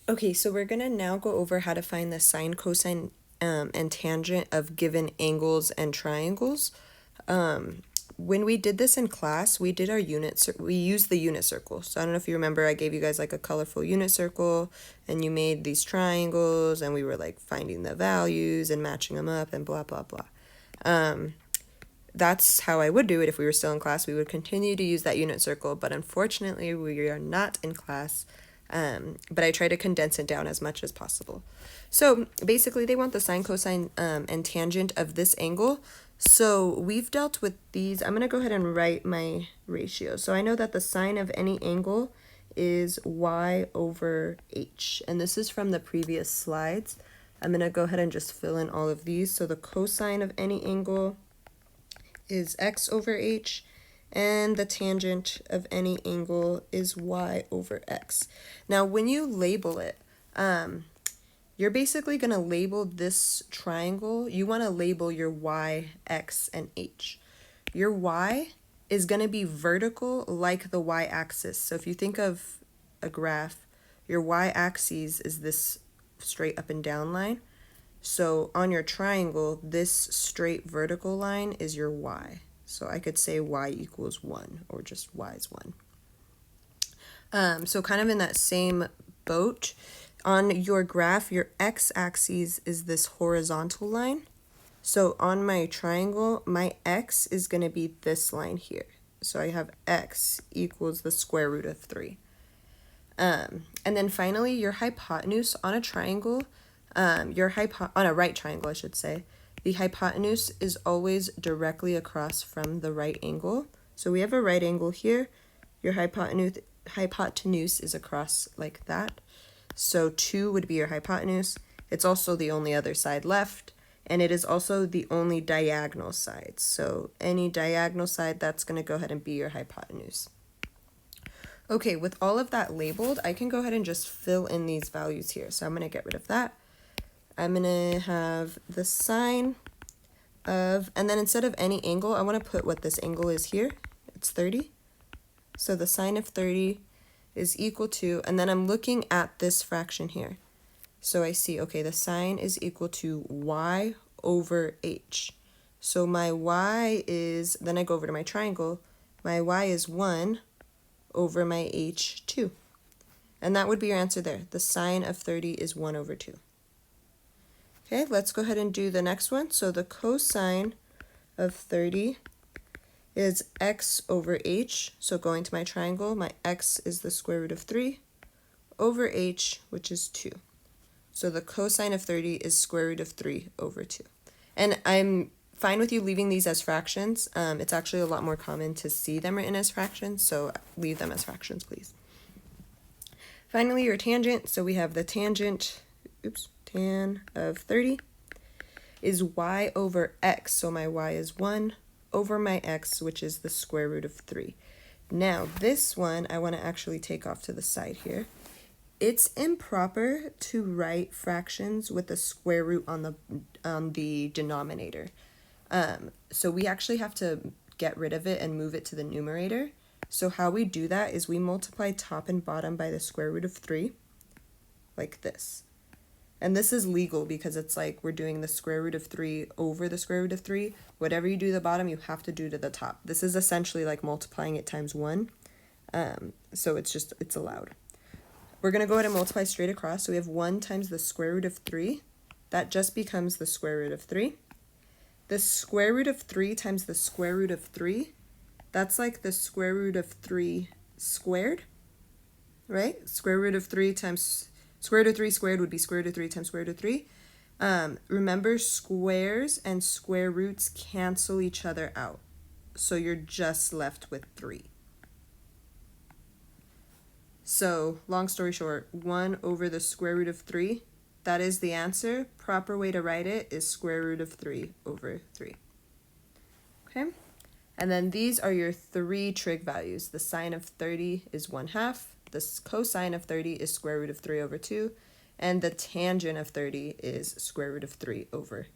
Okay, so we're going to now go over how to find the sine, cosine, and tangent of given angles and triangles. When we did this in class, we did our we used the unit circle. So I don't know if you remember, I gave you guys like a colorful unit circle and you made these triangles and we were like finding the values and matching them up and blah, blah, blah. That's how I would do it if we were still in class. We would continue to use that unit circle, but unfortunately we are not in class. But I try to condense it down as much as possible. So basically they want the sine, cosine, and tangent of this angle. So we've dealt with these. I'm going to go ahead and write my ratio. So I know that the sine of any angle is y over h. And this is from the previous slides. I'm going to go ahead and just fill in all of these. So the cosine of any angle is x over h, and the tangent of any angle is y over x. Now, when you label it, you're basically going to label this triangle. You want to label your y, x, and h. Your y is going to be vertical like the y-axis. So if you think of a graph, your y-axis is this straight up and down line. So on your triangle, this straight vertical line is your y. So I could say y equals 1, or just y is 1. So kind of in that same boat, on your graph, your x-axis is this horizontal line. So on my triangle, my x is going to be this line here. So I have x equals the square root of 3. And then finally, your hypotenuse on a triangle, on a right triangle, I should say, the hypotenuse is always directly across from the right angle. So we have a right angle here. Your hypotenuse is across like that. So 2 would be your hypotenuse. It's also the only other side left, and it is also the only diagonal side. So any diagonal side, that's going to go ahead and be your hypotenuse. Okay, with all of that labeled, I can go ahead and just fill in these values here. So I'm going to get rid of that. I'm going to have the sine of, and then instead of any angle, I want to put what this angle is here. It's 30. So the sine of 30 is equal to, and then I'm looking at this fraction here. So I see, okay, the sine is equal to y over h. So my y is, then I go over to my triangle, my y is 1 over my h, 2. And that would be your answer there. The sine of 30 is 1 over 2. Okay, let's go ahead and do the next one. So the cosine of 30 is x over h. So going to my triangle, my x is the square root of 3 over h, which is 2. So the cosine of 30 is square root of 3 over 2. And I'm fine with you leaving these as fractions. It's actually a lot more common to see them written as fractions, so leave them as fractions, please. Finally, your tangent. So we have the tangent, tan of 30 is y over x. So my y is 1 over my x, which is the square root of 3. Now, this one I want to actually take off to the side here. It's improper to write fractions with the square root on the denominator. So we actually have to get rid of it and move it to the numerator. So how we do that is we multiply top and bottom by the square root of 3, like this. And this is legal because it's like we're doing the square root of 3 over the square root of 3. Whatever you do to the bottom, you have to do to the top. This is essentially like multiplying it times 1. So it's allowed. We're going to go ahead and multiply straight across. So we have 1 times the square root of 3. That just becomes the square root of 3. The square root of 3 times the square root of 3, that's like the square root of 3 squared, right? Square root of 3 times square root of 3 squared would be square root of 3 times square root of 3. Remember, squares and square roots cancel each other out. So you're just left with 3. So, long story short, 1 over the square root of 3, that is the answer. Proper way to write it is square root of 3 over 3. Okay? And then these are your 3 trig values. The sine of 30 is 1/2. The cosine of 30 is square root of 3 over 2. And the tangent of 30 is square root of 3 over